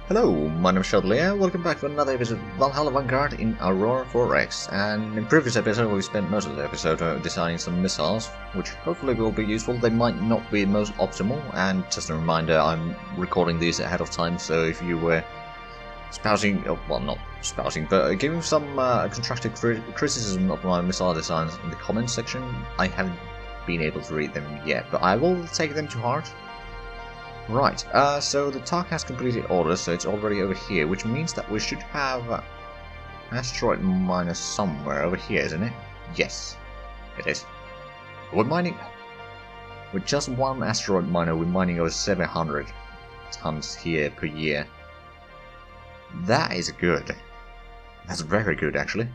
Hello, my name is Zhatelier. Welcome back to another episode of Valhalla Vanguard in Aurora 4X. And in previous episode we spent most of the episode designing some missiles, which hopefully will be useful. They might not be most optimal, and just a reminder, I'm recording these ahead of time, so if you were spousing, well, not spousing, but giving some constructive criticism of my missile designs in the comments section, I haven't been able to read them yet, but I will take them to heart. Right, so the TARC has completed orders, so it's already over here, which means that we should have asteroid miner somewhere over here, isn't it? Yes, it is. We're mining... With just one asteroid miner, we're mining over 700 tons here per year. That is good. That's very good, actually.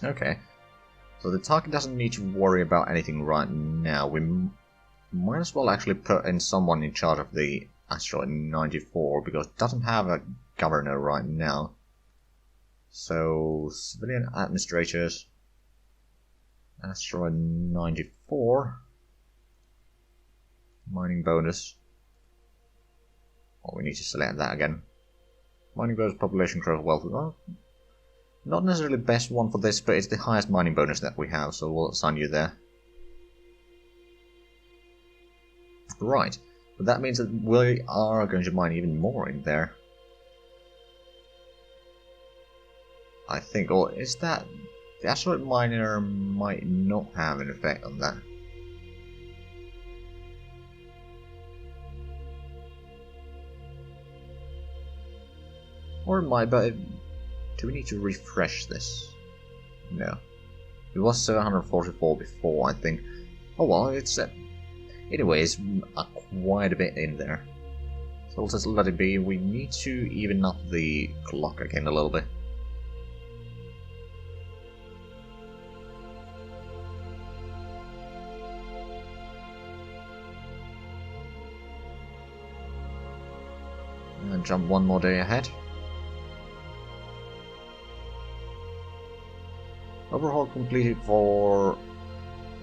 Okay. So the TARC doesn't need to worry about anything right now. We might as well actually put in someone in charge of the asteroid 94, because it doesn't have a governor right now. So, civilian administrators, asteroid 94, mining bonus. Oh, we need to select that again. Mining bonus, population growth, wealth. Well, not necessarily the best one for this, but it's the highest mining bonus that we have, so we'll assign you there. Right, but that means that we are going to mine even more in there. I think, or is that... The asteroid miner might not have an effect on that. Or it might, but do we need to refresh this? No. It was 744 before, I think. Oh well, it's... Anyways, quite a bit in there. So we'll just let it be. We need to even up the clock again a little bit. And jump one more day ahead. Overhaul completed for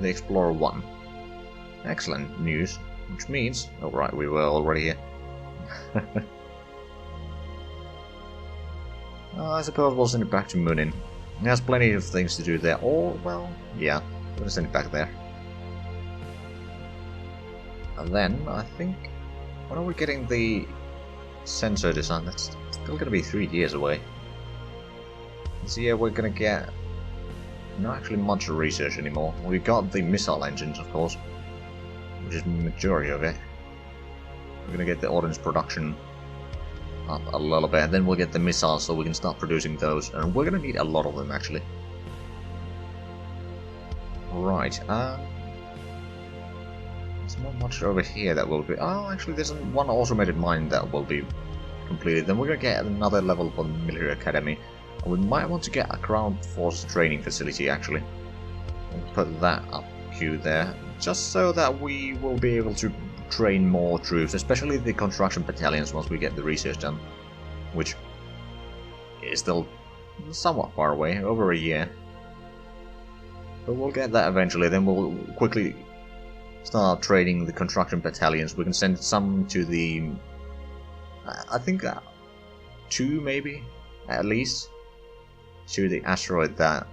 the Explorer 1. Excellent news, which means... Oh right, we were already here. I suppose we'll send it back to Moonin. It has plenty of things to do there, or, well, yeah, we're gonna send it back there. And then, I think... When are we getting the sensor design? That's still gonna be 3 years away. This year we're gonna get... Not actually much research anymore. We got the missile engines, of course, which is the majority of it. We're gonna get the ordnance production up a little bit, and then we'll get the missiles so we can start producing those, and we're gonna need a lot of them actually. Right, there's not much over here that will be... Oh, actually there's one automated mine that will be completed. Then we're gonna get another level for the military academy, and we might want to get a ground force training facility actually. We'll put that up queue there, just so that we will be able to train more troops, especially the construction battalions once we get the research done, which is still somewhat far away, over a year. But we'll get that eventually, then we'll quickly start training the construction battalions. We can send some to the... I think 2 maybe, at least, to the asteroid that...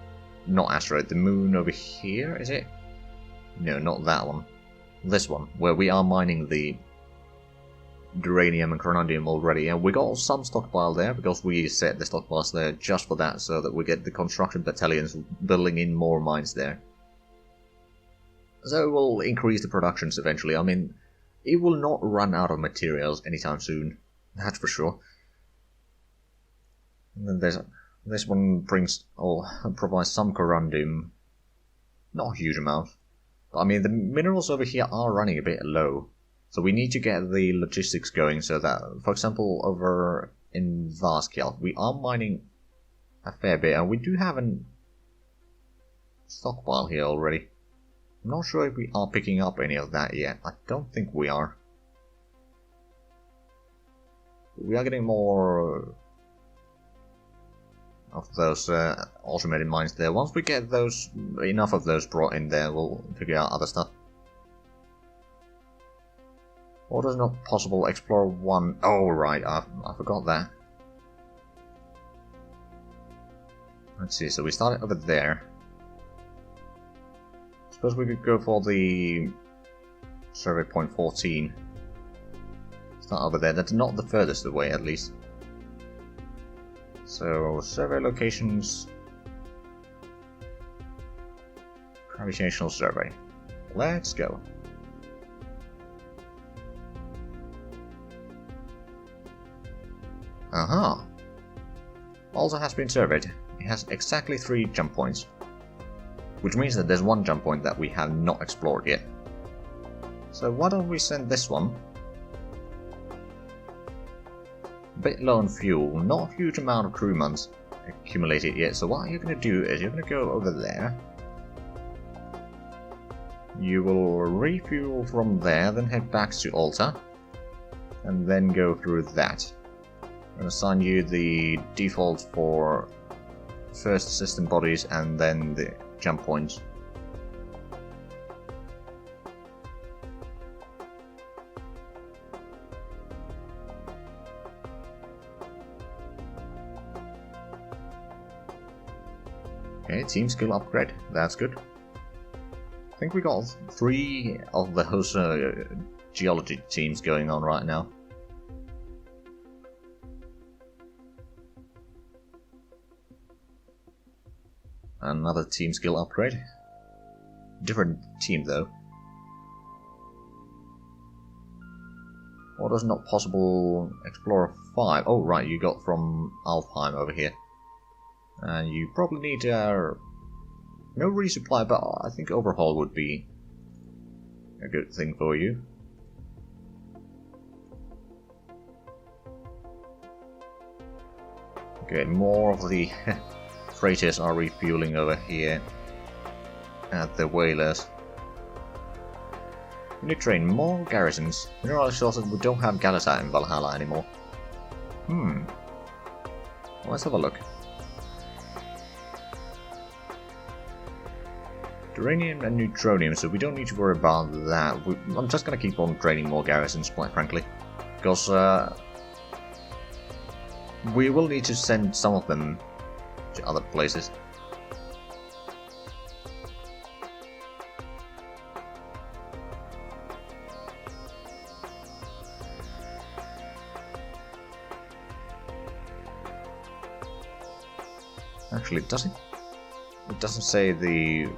Not asteroid, the moon over here, is it? No, not that one. This one, where we are mining the uranium and corundum already, and we got some stockpile there because we set the stockpiles there just for that, so that we get the construction battalions building in more mines there. So we'll increase the productions eventually. I mean, it will not run out of materials anytime soon, that's for sure. And then there's this one brings or provides some corundum, not a huge amount. I mean, the minerals over here are running a bit low, so we need to get the logistics going so that, for example, over in Valhalla, we are mining a fair bit, and we do have a stockpile here already. I'm not sure if we are picking up any of that yet. I don't think we are. We are getting more of those automated mines there. Once we get those, enough of those brought in there, we'll figure out other stuff. Orders not possible. Explore 1. Oh, right. I forgot that. Let's see. So we started over there. Suppose we could go for the survey point 14. Start over there. That's not the furthest away, at least. So, survey locations. Gravitational survey. Let's go. Aha! Also has been surveyed. It has exactly 3 jump points. Which means that there's 1 jump point that we have not explored yet. So why don't we send this one? A bit low on fuel, not a huge amount of crew months accumulated yet, so what you're going to do is you're going to go over there. You will refuel from there, then head back to Alta, and then go through that. I'm going to assign you the default for first system bodies and then the jump points. Okay, team skill upgrade, that's good. I think we got 3 of those geology teams going on right now. Another team skill upgrade. Different team though. Orders not possible. Explorer 5. Oh right, you got from Alfheim over here. And you probably need no resupply, but I think overhaul would be a good thing for you. Okay, more of the freighters are refueling over here at the whalers. We need to train more garrisons. Mineral sources, we don't have Galata in Valhalla anymore. Well, let's have a look. Uranium and neutronium, so we don't need to worry about that. I'm just gonna keep on training more garrisons, quite frankly. Because we will need to send some of them to other places. Actually, it doesn't say the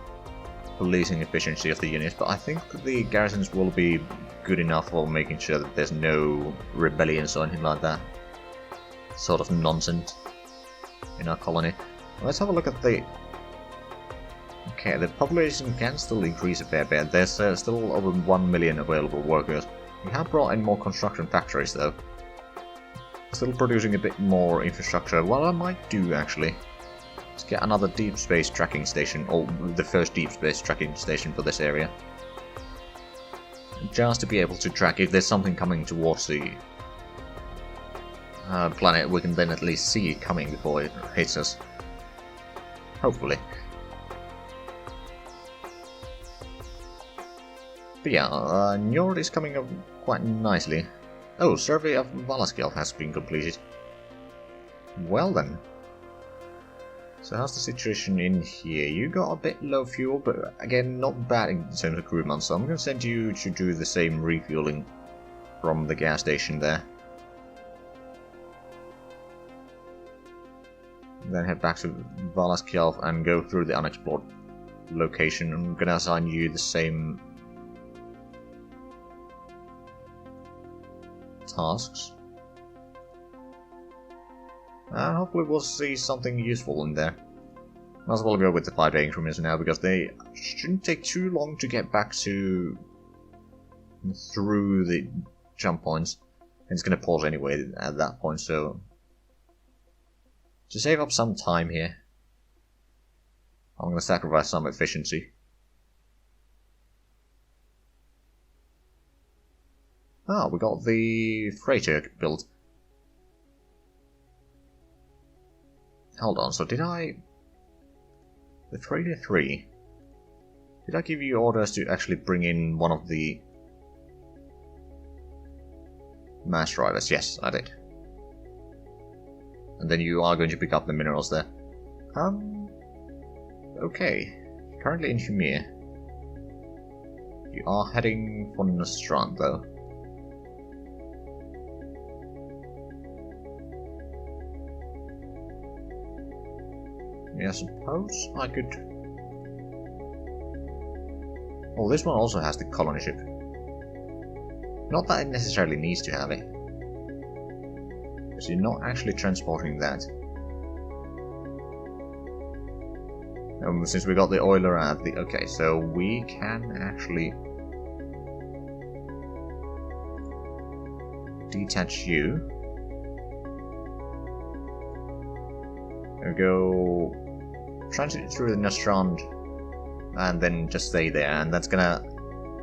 policing efficiency of the units, but I think the garrisons will be good enough for making sure that there's no rebellions or anything like that sort of nonsense in our colony. Let's have a look at the... Okay, the population can still increase a fair bit. There's still over 1 million available workers. We have brought in more construction factories though. Still producing a bit more infrastructure. What I might do actually is get another deep space tracking station, or the first deep space tracking station for this area. Just to be able to track if there's something coming towards the planet, we can then at least see it coming before it hits us. Hopefully. But yeah, Njord is coming up quite nicely. Oh, survey of Valaskjalf has been completed. Well then. So how's the situation in here? You got a bit low fuel, but again, not bad in terms of crew months, so I'm going to send you to do the same refueling from the gas station there. Then head back to Valaskjalf and go through the unexplored location. I'm going to assign you the same tasks. And hopefully we'll see something useful in there. Might as well go with the 5-day increments now, because they shouldn't take too long to get back to through the jump points. And it's going to pause anyway at that point, so to save up some time here, I'm going to sacrifice some efficiency. Ah, we got the freighter built. Hold on, so did I... The Freighter 3... Did I give you orders to actually bring in one of the Mass drivers, yes, I did. And then you are going to pick up the minerals there. Okay. Currently in Humir. You are heading for Nostrand, though. Yeah, I suppose I could... Well, this one also has the colony ship. Not that it necessarily needs to have it. Because you're not actually transporting that. Since we got the oiler at the... Okay, so we can actually... detach you. We'll go... transit through the Nostrand and then just stay there, and that's gonna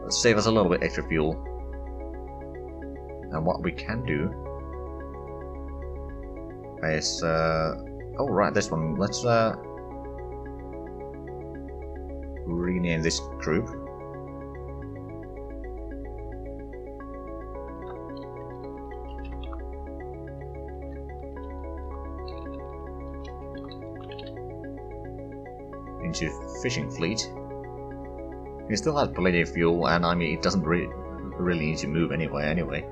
save us a little bit extra fuel. And what we can do is... oh, right, this one. Let's rename this group. Into fishing fleet. It still has plenty of fuel, and I mean it doesn't really need to move anyway.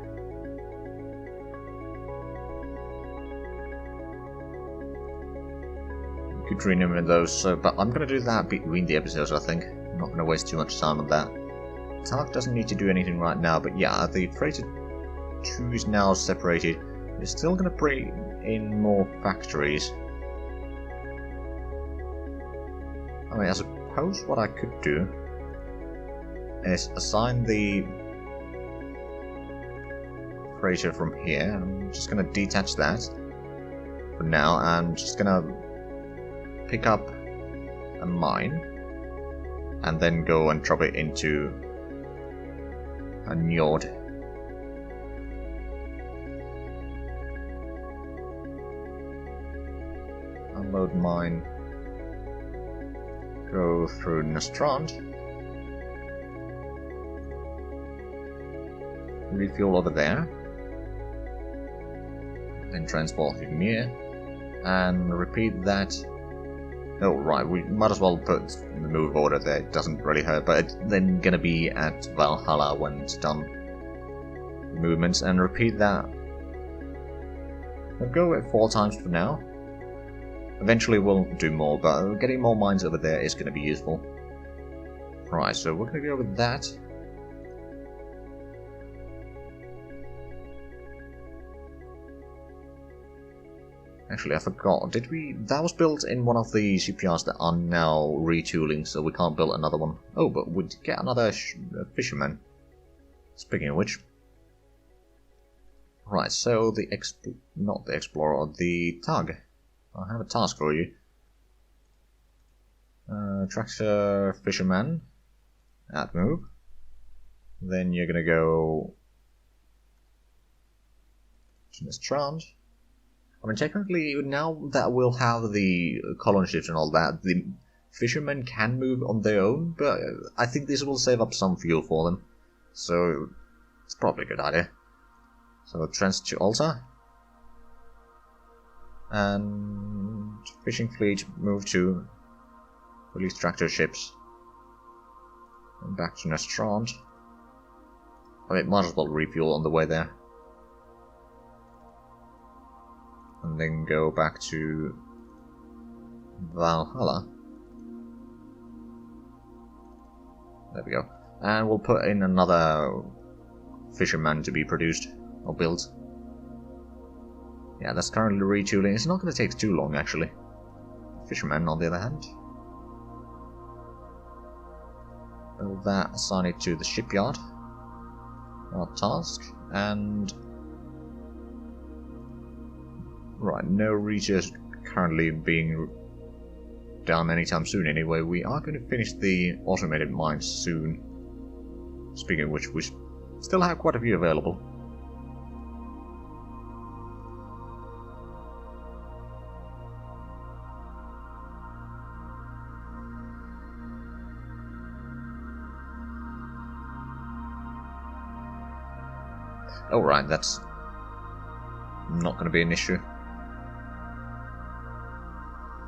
Could rename those, but I'm gonna do that between the episodes. I think I'm not gonna waste too much time on that. Tark doesn't need to do anything right now, but yeah, the freighter 2 is now separated. We're still gonna bring in more factories. I mean, I suppose what I could do is assign the freighter from here. I'm just gonna detach that for now, and just gonna pick up a mine and then go and drop it into a Njord. Unload mine. Go through Nostrand. Refuel over there. Then transport to Mir. And repeat that. Oh, right, we might as well put the move order there. It doesn't really hurt, but it's then gonna be at Valhalla when it's done. Movements, and repeat that. We'll go with 4 times for now. Eventually we'll do more, but getting more mines over there is going to be useful. Right, so we're going to go with that. Actually, I forgot. Did we... That was built in one of the shipyards that are now retooling, so we can't build another one. Oh, but we did get another fisherman. Speaking of which. Right, so the not the Explorer, the Tug. I have a task for you. Tractor fisherman. Add move. Then you're gonna go to Nostrand. I mean, technically, now that we'll have the colony ships and all that, the fishermen can move on their own, but I think this will save up some fuel for them. So, it's probably a good idea. So, transit to Alta. And fishing fleet move to release tractor ships. And back to Nostrand. I mean, might as well refuel on the way there. And then go back to Valhalla. There we go. And we'll put in another fisherman to be produced or built. Yeah, that's currently retooling. It's not going to take too long, actually. Fisherman, on the other hand. Build that, assign it to the shipyard. Our task, and... Right, no research currently being done anytime soon anyway. We are going to finish the automated mines soon. Speaking of which, we still have quite a few available. Oh right, that's not going to be an issue.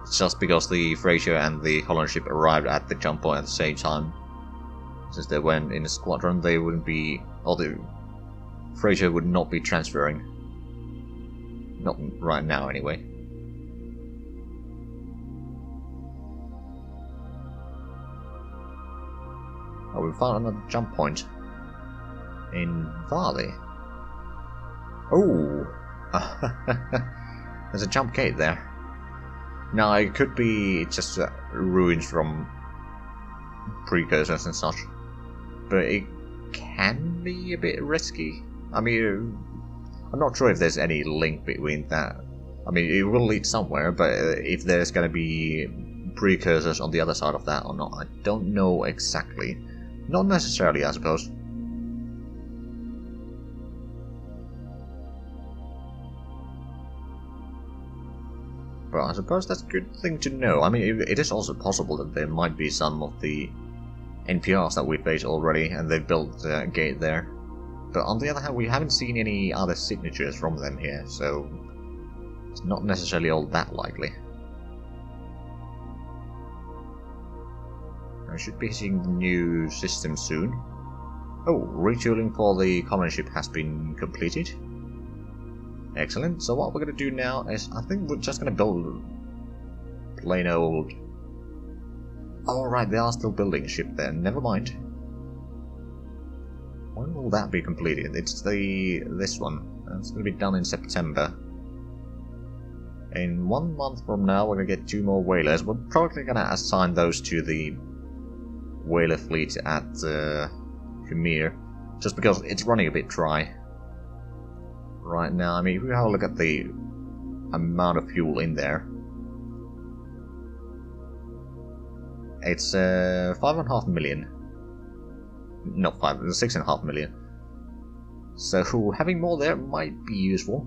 It's just because the Fraser and the Holland ship arrived at the jump point at the same time. Since they went in a squadron, they wouldn't be... or the Fraser would not be transferring. Not right now, anyway. Oh, we found another jump point. In Valley. Oh! There's a jump gate there. Now, it could be just ruins from precursors and such. But it can be a bit risky. I mean, I'm not sure if there's any link between that. I mean, it will lead somewhere, but if there's gonna be precursors on the other side of that or not, I don't know exactly. Not necessarily, I suppose. But I suppose that's a good thing to know. I mean, it is also possible that there might be some of the NPRs that we face already, and they built a gate there. But on the other hand, we haven't seen any other signatures from them here, so it's not necessarily all that likely. I should be seeing the new system soon. Oh, retooling for the common ship has been completed. Excellent. So what we're going to do now is, I think we're just going to build plain old... Oh right, they are still building a ship there. Never mind. When will that be completed? It's this one. That's going to be done in September. In 1 month from now, we're going to get 2 more whalers. We're probably going to assign those to the whaler fleet at Khmer, just because it's running a bit dry right now. I mean, if we have a look at the amount of fuel in there, it's 5.5 million. Not 5, 6.5 million. So having more there might be useful.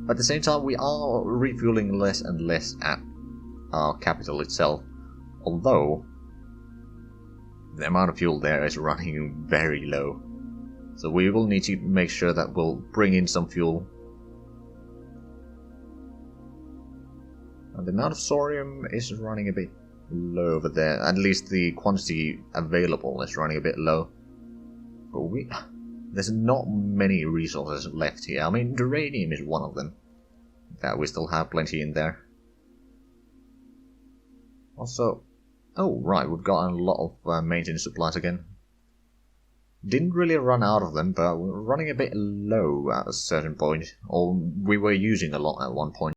But at the same time, we are refueling less and less at our capital itself. Although the amount of fuel there is running very low. So we will need to make sure that we'll bring in some fuel. And the amount of thorium is running a bit low over there. At least the quantity available is running a bit low. But there's not many resources left here. I mean, uranium is one of them. That we still have plenty in there. Also, oh right, we've got a lot of maintenance supplies again. Didn't really run out of them, but we're running a bit low at a certain point. Or we were using a lot at one point.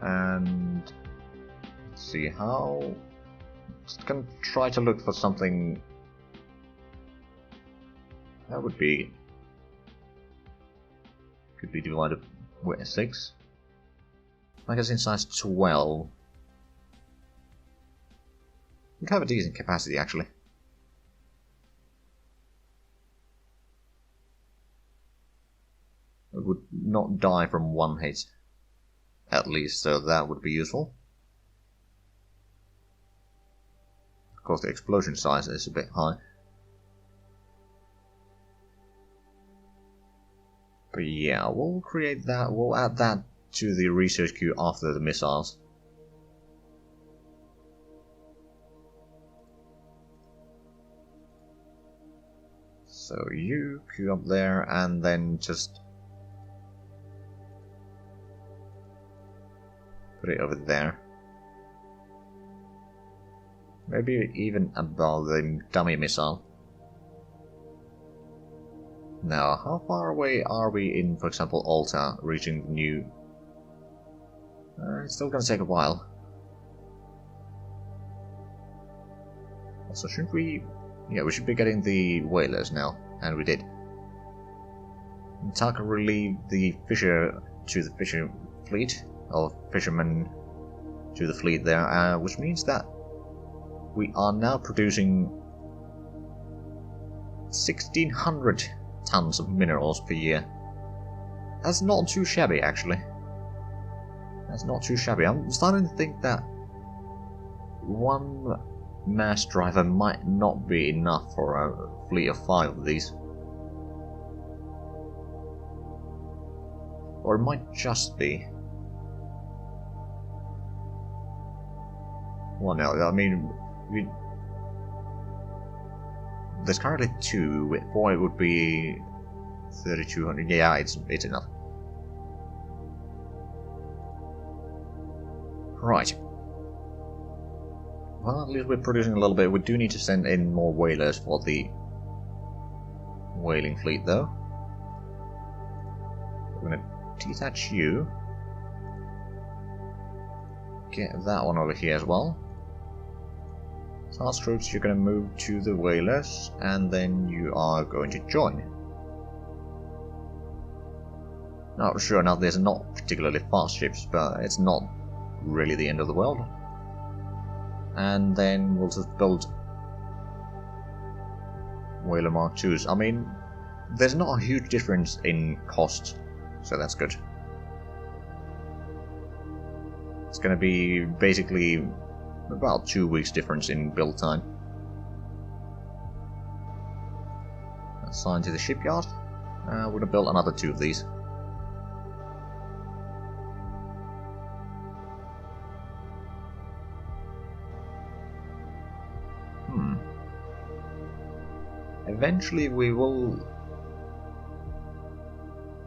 and let's see how. Just gonna try to look for something that would be. Could be divided with 6. Magazine size 12. Would have a decent capacity actually. It would not die from one hit, at least, so that would be useful. Of course, the explosion size is a bit high. But yeah, we'll create that, we'll add that to the research queue after the missiles. So you queue up there and then just put it over there. Maybe even above the dummy missile. Now, how far away are we in, for example, Alta, reaching the new... it's still gonna take a while. Also, shouldn't we... Yeah, we should be getting the whalers now, and we did. Taka relieved the fisher to the fisher fleet, or fishermen to the fleet there, which means that we are now producing 1,600 tons of minerals per year. That's not too shabby, actually. That's not too shabby. I'm starting to think that one mass driver might not be enough for a fleet of 5 of these. Or it might just be. Well, no, I mean, there's currently 2, with 4 it would be 3,200, yeah, it's enough. Right. Well, at least we're producing a little bit. We do need to send in more whalers for the whaling fleet, though. We're gonna detach you. Get that one over here as well. Task troops, you're going to move to the whalers, and then you are going to join. Now, sure enough, there's not particularly fast ships, but it's not really the end of the world. And then we'll just build Whaler Mark IIs. I mean, there's not a huge difference in cost, so that's good. It's going to be basically about 2 weeks difference in build time. Assign to the shipyard. We're going to build another 2 of these. Eventually we will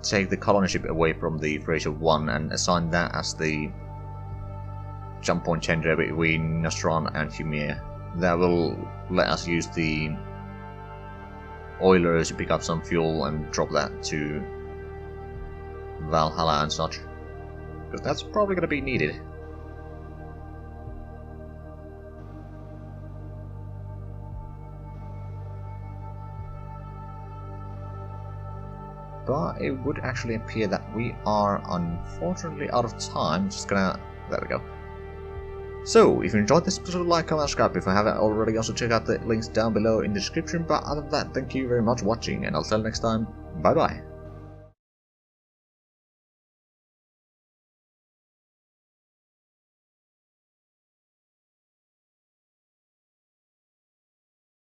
take the colony ship away from the Fraser 1 and assign that as the jump point changer between Nostron and Humir. That will let us use the oilers to pick up some fuel and drop that to Valhalla and such. Because that's probably going to be needed. But it would actually appear that we are unfortunately out of time. Just gonna... there we go. So, if you enjoyed this episode, like, comment, subscribe if you haven't already. Also check out the links down below in the description. But other than that, thank you very much for watching, and I'll see you next time. Bye bye.